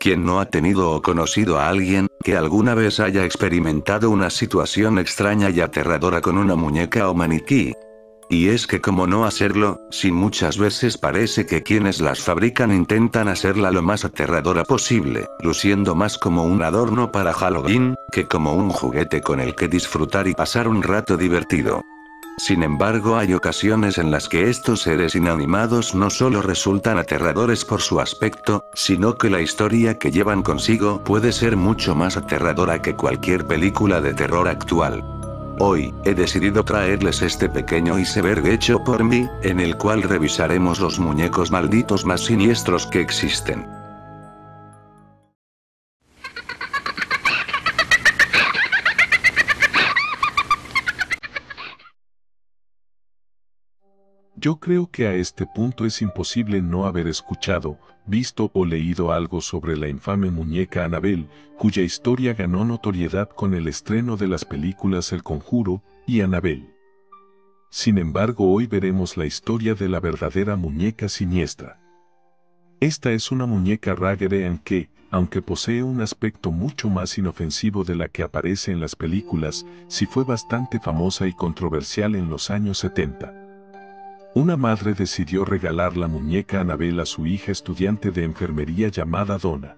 ¿Quién no ha tenido o conocido a alguien que alguna vez haya experimentado una situación extraña y aterradora con una muñeca o maniquí? Y es que cómo no hacerlo, si muchas veces parece que quienes las fabrican intentan hacerla lo más aterradora posible, luciendo más como un adorno para Halloween, que como un juguete con el que disfrutar y pasar un rato divertido. Sin embargo, hay ocasiones en las que estos seres inanimados no solo resultan aterradores por su aspecto, sino que la historia que llevan consigo puede ser mucho más aterradora que cualquier película de terror actual. Hoy, he decidido traerles este pequeño iceberg hecho por mí, en el cual revisaremos los muñecos malditos más siniestros que existen. Yo creo que a este punto es imposible no haber escuchado, visto o leído algo sobre la infame muñeca Annabelle, cuya historia ganó notoriedad con el estreno de las películas El Conjuro y Annabelle. Sin embargo, hoy veremos la historia de la verdadera muñeca siniestra. Esta es una muñeca Ragged Ann que, aunque posee un aspecto mucho más inofensivo de la que aparece en las películas, sí fue bastante famosa y controversial en los años 70. Una madre decidió regalar la muñeca Annabelle a su hija estudiante de enfermería llamada Donna.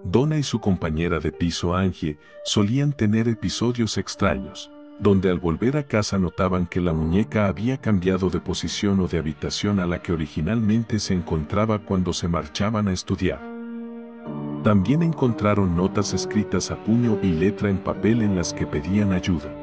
Donna y su compañera de piso Angie solían tener episodios extraños, donde al volver a casa notaban que la muñeca había cambiado de posición o de habitación a la que originalmente se encontraba cuando se marchaban a estudiar. También encontraron notas escritas a puño y letra en papel en las que pedían ayuda.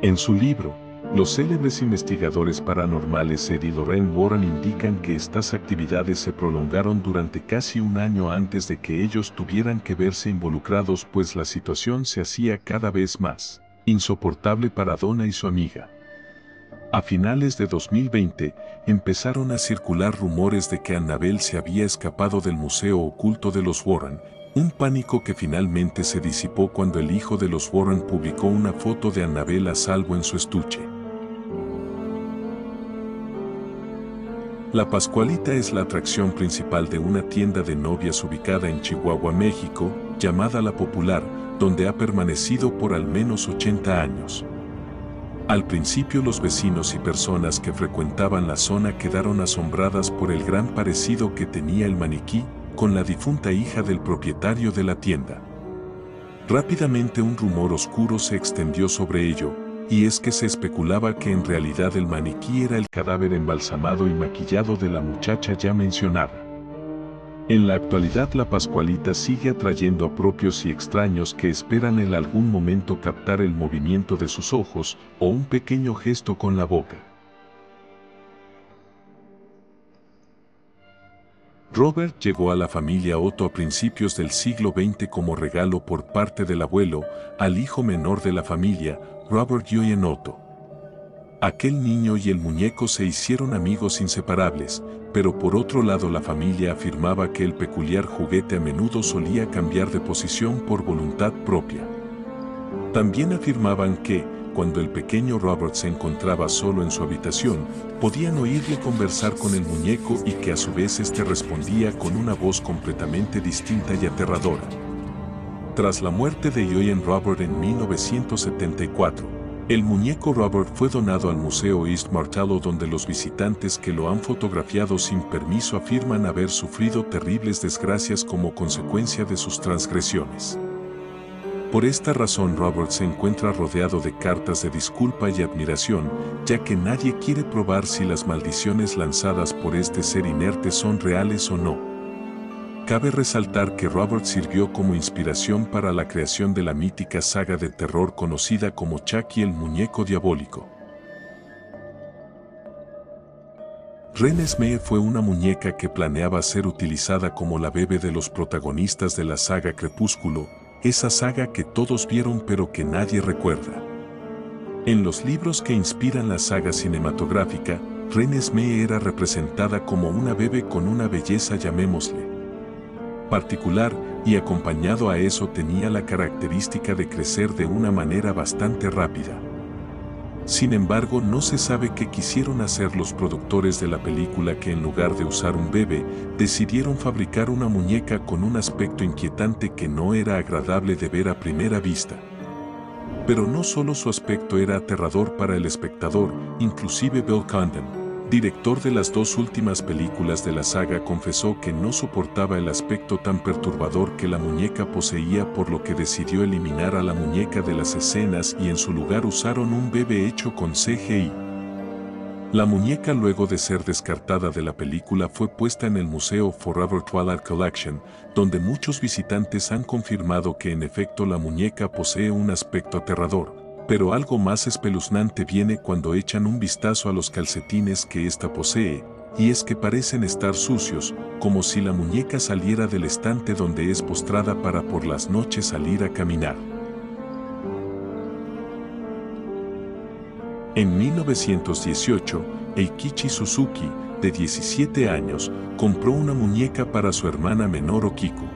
En su libro, los célebres investigadores paranormales Ed y Lorraine Warren indican que estas actividades se prolongaron durante casi un año antes de que ellos tuvieran que verse involucrados, pues la situación se hacía cada vez más insoportable para Donna y su amiga. A finales de 2020, empezaron a circular rumores de que Annabelle se había escapado del museo oculto de los Warren, un pánico que finalmente se disipó cuando el hijo de los Warren publicó una foto de Annabelle a salvo en su estuche. La Pascualita es la atracción principal de una tienda de novias ubicada en Chihuahua, México, llamada La Popular, donde ha permanecido por al menos 80 años. Al principio los vecinos y personas que frecuentaban la zona quedaron asombradas por el gran parecido que tenía el maniquí con la difunta hija del propietario de la tienda. Rápidamente un rumor oscuro se extendió sobre ello, y es que se especulaba que en realidad el maniquí era el cadáver embalsamado y maquillado de la muchacha ya mencionada. En la actualidad la Pascualita sigue atrayendo a propios y extraños que esperan en algún momento captar el movimiento de sus ojos o un pequeño gesto con la boca. Robert llegó a la familia Otto a principios del siglo XX como regalo por parte del abuelo al hijo menor de la familia, Robert Eugene Otto. Aquel niño y el muñeco se hicieron amigos inseparables, pero por otro lado la familia afirmaba que el peculiar juguete a menudo solía cambiar de posición por voluntad propia. También afirmaban que, cuando el pequeño Robert se encontraba solo en su habitación, podían oírle conversar con el muñeco y que a su vez este respondía con una voz completamente distinta y aterradora. Tras la muerte de Eugene Robert en 1974, el muñeco Robert fue donado al Museo East Martello, donde los visitantes que lo han fotografiado sin permiso afirman haber sufrido terribles desgracias como consecuencia de sus transgresiones. Por esta razón Robert se encuentra rodeado de cartas de disculpa y admiración, ya que nadie quiere probar si las maldiciones lanzadas por este ser inerte son reales o no. Cabe resaltar que Robert sirvió como inspiración para la creación de la mítica saga de terror conocida como Chucky el muñeco diabólico. Renesmee fue una muñeca que planeaba ser utilizada como la bebé de los protagonistas de la saga Crepúsculo, esa saga que todos vieron pero que nadie recuerda. En los libros que inspiran la saga cinematográfica, Renesmee era representada como una bebé con una belleza, llamémosle, particular, y acompañado a eso tenía la característica de crecer de una manera bastante rápida. Sin embargo, no se sabe qué quisieron hacer los productores de la película, que en lugar de usar un bebé, decidieron fabricar una muñeca con un aspecto inquietante que no era agradable de ver a primera vista. Pero no solo su aspecto era aterrador para el espectador, inclusive Bill Condon, director de las dos últimas películas de la saga, confesó que no soportaba el aspecto tan perturbador que la muñeca poseía, por lo que decidió eliminar a la muñeca de las escenas y en su lugar usaron un bebé hecho con CGI. La muñeca, luego de ser descartada de la película, fue puesta en el Museo Forever Twilight Collection, donde muchos visitantes han confirmado que en efecto la muñeca posee un aspecto aterrador. Pero algo más espeluznante viene cuando echan un vistazo a los calcetines que ésta posee, y es que parecen estar sucios, como si la muñeca saliera del estante donde es postrada para por las noches salir a caminar. En 1918, Eikichi Suzuki, de 17 años, compró una muñeca para su hermana menor Okiku.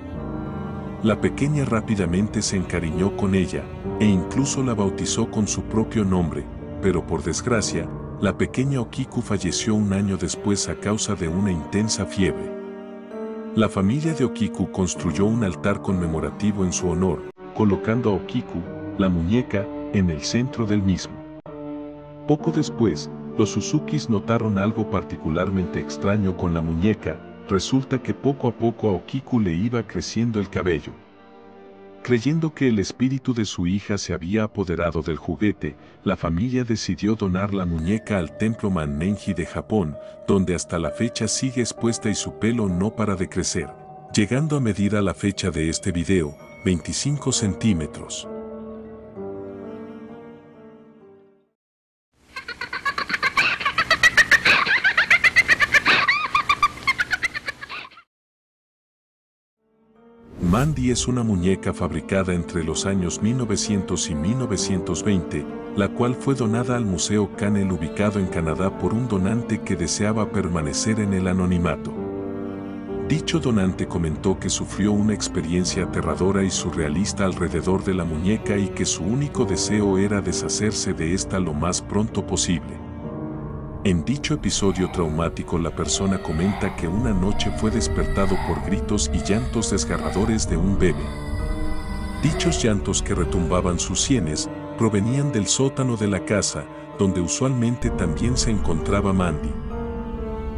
La pequeña rápidamente se encariñó con ella, e incluso la bautizó con su propio nombre, pero por desgracia, la pequeña Okiku falleció un año después a causa de una intensa fiebre. La familia de Okiku construyó un altar conmemorativo en su honor, colocando a Okiku, la muñeca, en el centro del mismo. Poco después, los Suzukis notaron algo particularmente extraño con la muñeca. Resulta que poco a poco a Okiku le iba creciendo el cabello. Creyendo que el espíritu de su hija se había apoderado del juguete, la familia decidió donar la muñeca al templo Mannenji de Japón, donde hasta la fecha sigue expuesta y su pelo no para de crecer, llegando a medir a la fecha de este video, 25 centímetros. Mandy es una muñeca fabricada entre los años 1900 y 1920, la cual fue donada al Museo Canel ubicado en Canadá por un donante que deseaba permanecer en el anonimato. Dicho donante comentó que sufrió una experiencia aterradora y surrealista alrededor de la muñeca y que su único deseo era deshacerse de esta lo más pronto posible. En dicho episodio traumático, la persona comenta que una noche fue despertado por gritos y llantos desgarradores de un bebé. Dichos llantos, que retumbaban sus sienes, provenían del sótano de la casa, donde usualmente también se encontraba Mandy.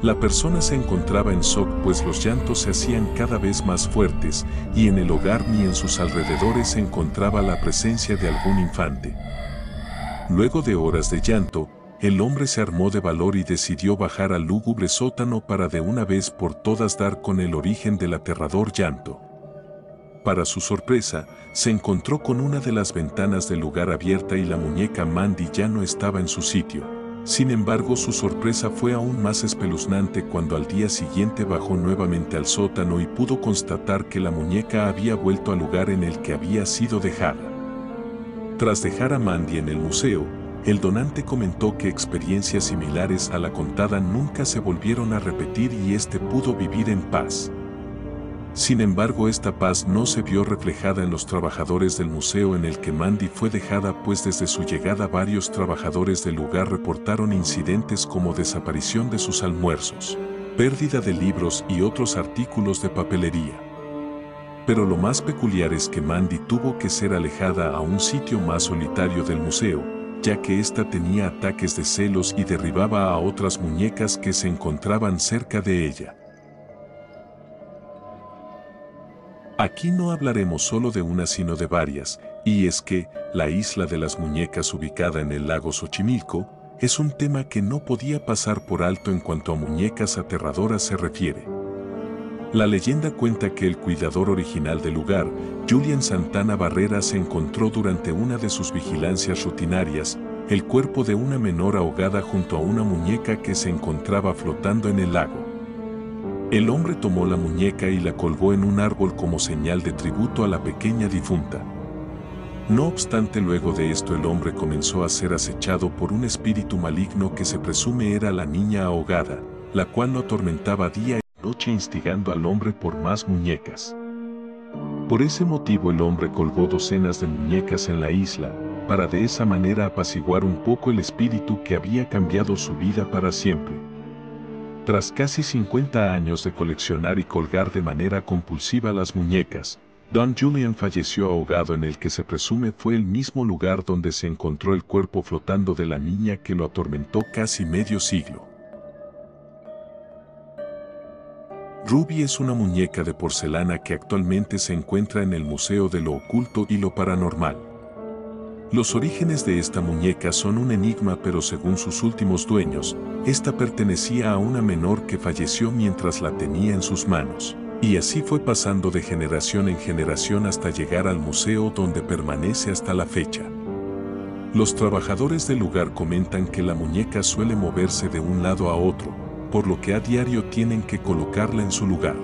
La persona se encontraba en shock, pues los llantos se hacían cada vez más fuertes, y en el hogar ni en sus alrededores se encontraba la presencia de algún infante. Luego de horas de llanto, el hombre se armó de valor y decidió bajar al lúgubre sótano para de una vez por todas dar con el origen del aterrador llanto. Para su sorpresa, se encontró con una de las ventanas del lugar abierta y la muñeca Mandy ya no estaba en su sitio. Sin embargo, su sorpresa fue aún más espeluznante cuando al día siguiente bajó nuevamente al sótano y pudo constatar que la muñeca había vuelto al lugar en el que había sido dejada. Tras dejar a Mandy en el museo, el donante comentó que experiencias similares a la contada nunca se volvieron a repetir y pudo vivir en paz. Sin embargo, esta paz no se vio reflejada en los trabajadores del museo en el que Mandy fue dejada, pues desde su llegada varios trabajadores del lugar reportaron incidentes como desaparición de sus almuerzos, pérdida de libros y otros artículos de papelería. Pero lo más peculiar es que Mandy tuvo que ser alejada a un sitio más solitario del museo, ya que ésta tenía ataques de celos y derribaba a otras muñecas que se encontraban cerca de ella. Aquí no hablaremos solo de una sino de varias, y es que la isla de las muñecas ubicada en el lago Xochimilco es un tema que no podía pasar por alto en cuanto a muñecas aterradoras se refiere. La leyenda cuenta que el cuidador original del lugar, Julian Santana Barrera, se encontró durante una de sus vigilancias rutinarias el cuerpo de una menor ahogada junto a una muñeca que se encontraba flotando en el lago. El hombre tomó la muñeca y la colgó en un árbol como señal de tributo a la pequeña difunta. No obstante, luego de esto el hombre comenzó a ser acechado por un espíritu maligno que se presume era la niña ahogada, la cual lo atormentaba día y noche instigando al hombre por más muñecas. Por ese motivo el hombre colgó docenas de muñecas en la isla, para de esa manera apaciguar un poco el espíritu que había cambiado su vida para siempre. Tras casi 50 años de coleccionar y colgar de manera compulsiva las muñecas, Don Julian falleció ahogado en el que se presume fue el mismo lugar donde se encontró el cuerpo flotando de la niña que lo atormentó casi medio siglo. Ruby es una muñeca de porcelana que actualmente se encuentra en el Museo de lo Oculto y lo Paranormal. Los orígenes de esta muñeca son un enigma, pero según sus últimos dueños, esta pertenecía a una menor que falleció mientras la tenía en sus manos. Y así fue pasando de generación en generación hasta llegar al museo donde permanece hasta la fecha. Los trabajadores del lugar comentan que la muñeca suele moverse de un lado a otro, por lo que a diario tienen que colocarla en su lugar.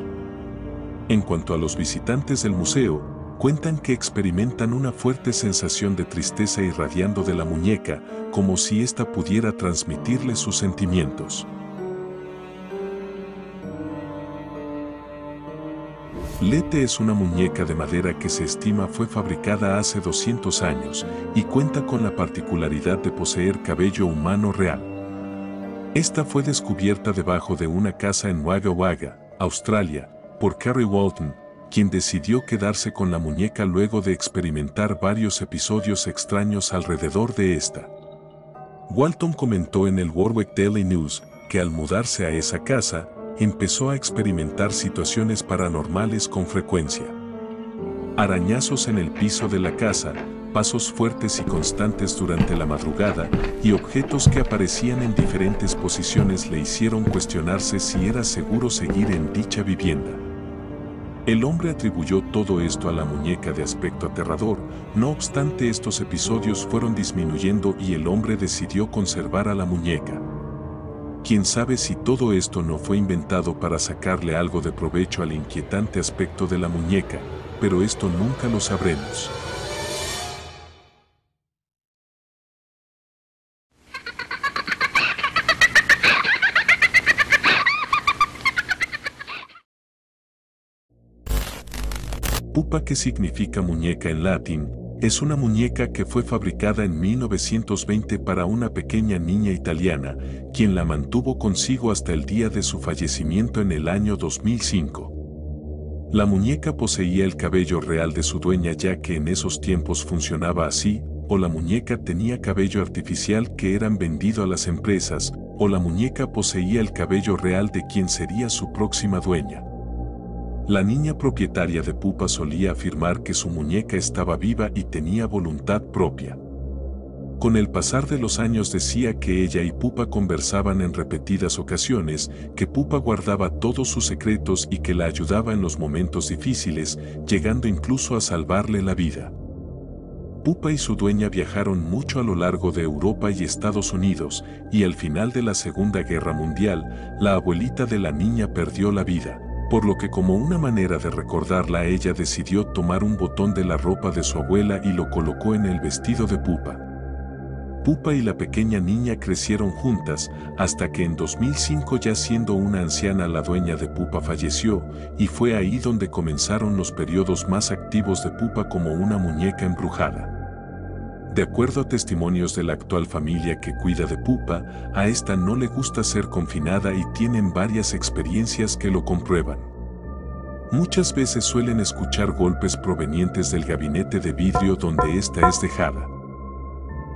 En cuanto a los visitantes del museo, cuentan que experimentan una fuerte sensación de tristeza irradiando de la muñeca, como si ésta pudiera transmitirles sus sentimientos. Lete es una muñeca de madera que se estima fue fabricada hace 200 años y cuenta con la particularidad de poseer cabello humano real. Esta fue descubierta debajo de una casa en Wagga Wagga, Australia, por Carrie Walton, quien decidió quedarse con la muñeca luego de experimentar varios episodios extraños alrededor de esta. Walton comentó en el Warwick Daily News que al mudarse a esa casa, empezó a experimentar situaciones paranormales con frecuencia. Arañazos en el piso de la casa, pasos fuertes y constantes durante la madrugada, y objetos que aparecían en diferentes posiciones le hicieron cuestionarse si era seguro seguir en dicha vivienda. El hombre atribuyó todo esto a la muñeca de aspecto aterrador, no obstante estos episodios fueron disminuyendo y el hombre decidió conservar a la muñeca. Quién sabe si todo esto no fue inventado para sacarle algo de provecho al inquietante aspecto de la muñeca, pero esto nunca lo sabremos. Pupa, que significa muñeca en latín, es una muñeca que fue fabricada en 1920 para una pequeña niña italiana, quien la mantuvo consigo hasta el día de su fallecimiento en el año 2005. La muñeca poseía el cabello real de su dueña, ya que en esos tiempos funcionaba así, o la muñeca tenía cabello artificial que eran vendido a las empresas, o la muñeca poseía el cabello real de quien sería su próxima dueña. La niña propietaria de Pupa solía afirmar que su muñeca estaba viva y tenía voluntad propia. Con el pasar de los años decía que ella y Pupa conversaban en repetidas ocasiones, que Pupa guardaba todos sus secretos y que la ayudaba en los momentos difíciles, llegando incluso a salvarle la vida. Pupa y su dueña viajaron mucho a lo largo de Europa y Estados Unidos, y al final de la Segunda Guerra Mundial, la abuelita de la niña perdió la vida. Por lo que, como una manera de recordarla, ella decidió tomar un botón de la ropa de su abuela y lo colocó en el vestido de Pupa. Pupa y la pequeña niña crecieron juntas, hasta que en 2005, ya siendo una anciana, la dueña de Pupa falleció, y fue ahí donde comenzaron los periodos más activos de Pupa como una muñeca embrujada. De acuerdo a testimonios de la actual familia que cuida de Pupa, a esta no le gusta ser confinada y tienen varias experiencias que lo comprueban. Muchas veces suelen escuchar golpes provenientes del gabinete de vidrio donde ésta es dejada.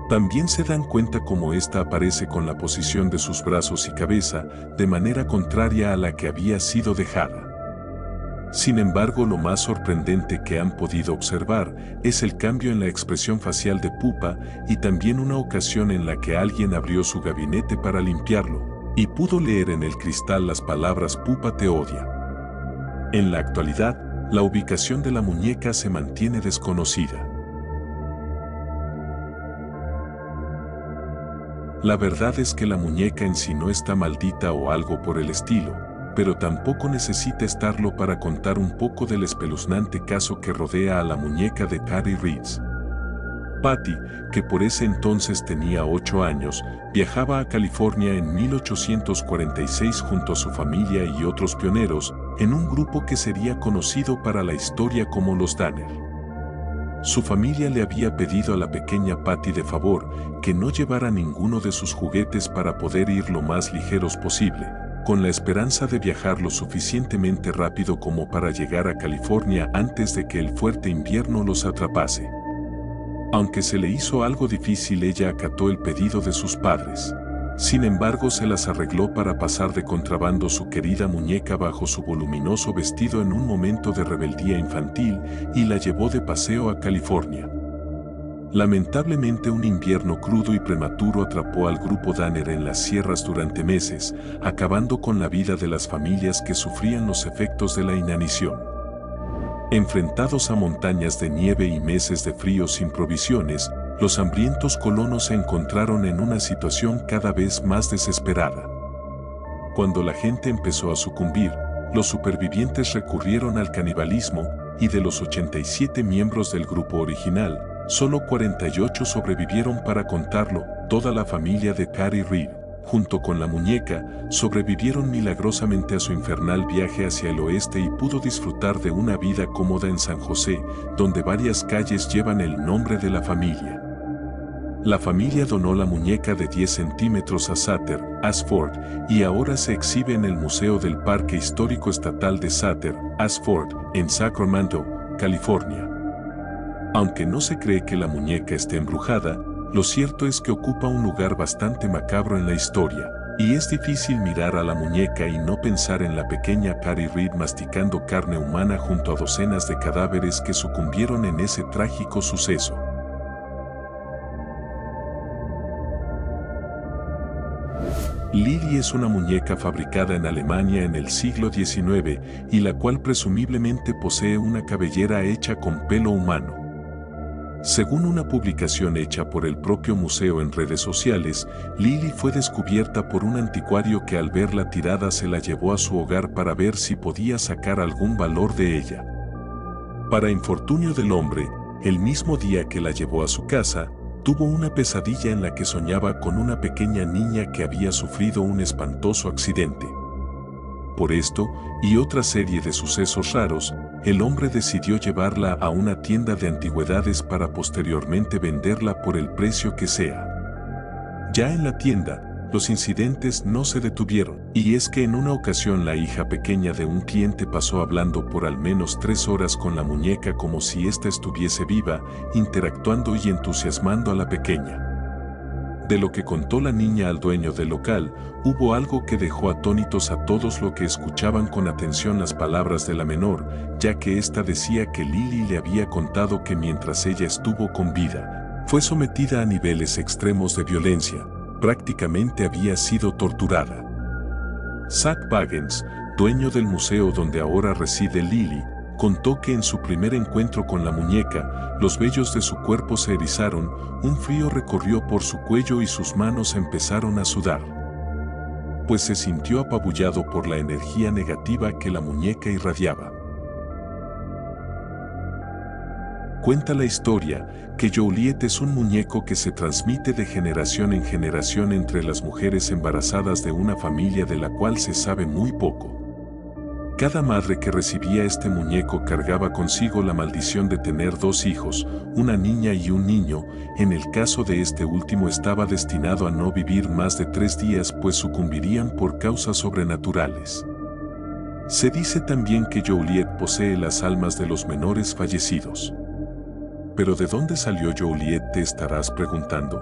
También se dan cuenta cómo ésta aparece con la posición de sus brazos y cabeza, de manera contraria a la que había sido dejada. Sin embargo, lo más sorprendente que han podido observar es el cambio en la expresión facial de Pupa, y también una ocasión en la que alguien abrió su gabinete para limpiarlo, y pudo leer en el cristal las palabras "Pupa te odia". En la actualidad, la ubicación de la muñeca se mantiene desconocida. La verdad es que la muñeca en sí no está maldita o algo por el estilo, pero tampoco necesita estarlo para contar un poco del espeluznante caso que rodea a la muñeca de Patty Reeds. Patty, que por ese entonces tenía 8 años, viajaba a California en 1846 junto a su familia y otros pioneros, en un grupo que sería conocido para la historia como los Danner. Su familia le había pedido a la pequeña Patty de favor que no llevara ninguno de sus juguetes para poder ir lo más ligeros posible, con la esperanza de viajar lo suficientemente rápido como para llegar a California antes de que el fuerte invierno los atrapase. Aunque se le hizo algo difícil, ella acató el pedido de sus padres. Sin embargo, se las arregló para pasar de contrabando su querida muñeca bajo su voluminoso vestido en un momento de rebeldía infantil y la llevó de paseo a California. Lamentablemente, un invierno crudo y prematuro atrapó al grupo Danner en las sierras durante meses, acabando con la vida de las familias que sufrían los efectos de la inanición. Enfrentados a montañas de nieve y meses de frío sin provisiones, los hambrientos colonos se encontraron en una situación cada vez más desesperada. Cuando la gente empezó a sucumbir, los supervivientes recurrieron al canibalismo y de los 87 miembros del grupo original, solo 48 sobrevivieron para contarlo. Toda la familia de Carrie Reed, junto con la muñeca, sobrevivieron milagrosamente a su infernal viaje hacia el oeste y pudo disfrutar de una vida cómoda en San José, donde varias calles llevan el nombre de la familia. La familia donó la muñeca de 10 centímetros a Sutter, Ashford, y ahora se exhibe en el Museo del Parque Histórico Estatal de Sutter, Ashford, en Sacramento, California. Aunque no se cree que la muñeca esté embrujada, lo cierto es que ocupa un lugar bastante macabro en la historia, y es difícil mirar a la muñeca y no pensar en la pequeña Carrie Reed masticando carne humana junto a docenas de cadáveres que sucumbieron en ese trágico suceso. Lily es una muñeca fabricada en Alemania en el siglo XIX y la cual presumiblemente posee una cabellera hecha con pelo humano. Según una publicación hecha por el propio museo en redes sociales, Lily fue descubierta por un anticuario que al verla tirada se la llevó a su hogar para ver si podía sacar algún valor de ella. Para infortunio del hombre, el mismo día que la llevó a su casa, tuvo una pesadilla en la que soñaba con una pequeña niña que había sufrido un espantoso accidente. Por esto, y otra serie de sucesos raros, el hombre decidió llevarla a una tienda de antigüedades para posteriormente venderla por el precio que sea. Ya en la tienda, los incidentes no se detuvieron, y es que en una ocasión la hija pequeña de un cliente pasó hablando por al menos 3 horas con la muñeca como si ésta estuviese viva, interactuando y entusiasmando a la pequeña. De lo que contó la niña al dueño del local, hubo algo que dejó atónitos a todos los que escuchaban con atención las palabras de la menor, ya que ésta decía que Lily le había contado que mientras ella estuvo con vida, fue sometida a niveles extremos de violencia. Prácticamente había sido torturada. Zach Bagans, dueño del museo donde ahora reside Lily, contó que en su primer encuentro con la muñeca, los vellos de su cuerpo se erizaron, un frío recorrió por su cuello y sus manos empezaron a sudar. Pues se sintió apabullado por la energía negativa que la muñeca irradiaba. Cuenta la historia que Joliet es un muñeco que se transmite de generación en generación entre las mujeres embarazadas de una familia de la cual se sabe muy poco. Cada madre que recibía este muñeco cargaba consigo la maldición de tener 2 hijos, una niña y un niño. En el caso de este último estaba destinado a no vivir más de 3 días pues sucumbirían por causas sobrenaturales. Se dice también que Joliet posee las almas de los menores fallecidos. ¿Pero de dónde salió Joliet?, te estarás preguntando.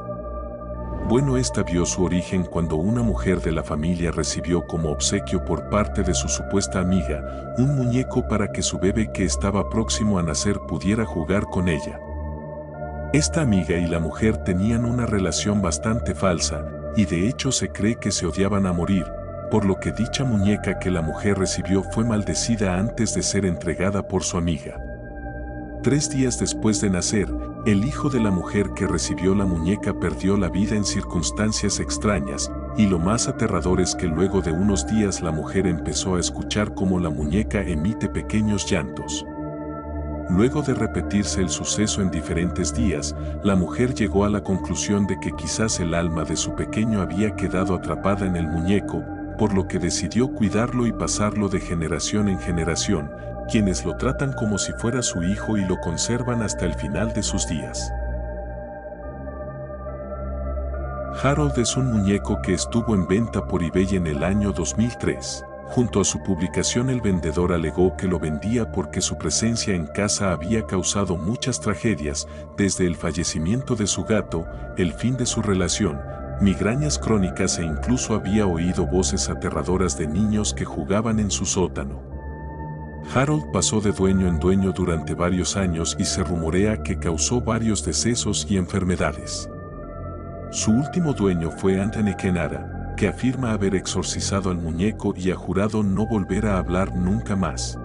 Bueno, esta vio su origen cuando una mujer de la familia recibió como obsequio por parte de su supuesta amiga un muñeco para que su bebé que estaba próximo a nacer pudiera jugar con ella. Esta amiga y la mujer tenían una relación bastante falsa y de hecho se cree que se odiaban a morir, por lo que dicha muñeca que la mujer recibió fue maldecida antes de ser entregada por su amiga. 3 días después de nacer, el hijo de la mujer que recibió la muñeca perdió la vida en circunstancias extrañas, y lo más aterrador es que luego de unos días la mujer empezó a escuchar cómo la muñeca emite pequeños llantos. Luego de repetirse el suceso en diferentes días, la mujer llegó a la conclusión de que quizás el alma de su pequeño había quedado atrapada en el muñeco, por lo que decidió cuidarlo y pasarlo de generación en generación, quienes lo tratan como si fuera su hijo y lo conservan hasta el final de sus días. Harold es un muñeco que estuvo en venta por eBay en el año 2003. Junto a su publicación, el vendedor alegó que lo vendía porque su presencia en casa había causado muchas tragedias, desde el fallecimiento de su gato, el fin de su relación, migrañas crónicas e incluso había oído voces aterradoras de niños que jugaban en su sótano. Harold pasó de dueño en dueño durante varios años y se rumorea que causó varios decesos y enfermedades. Su último dueño fue Anthony Kenara, que afirma haber exorcizado al muñeco y ha jurado no volver a hablar nunca más.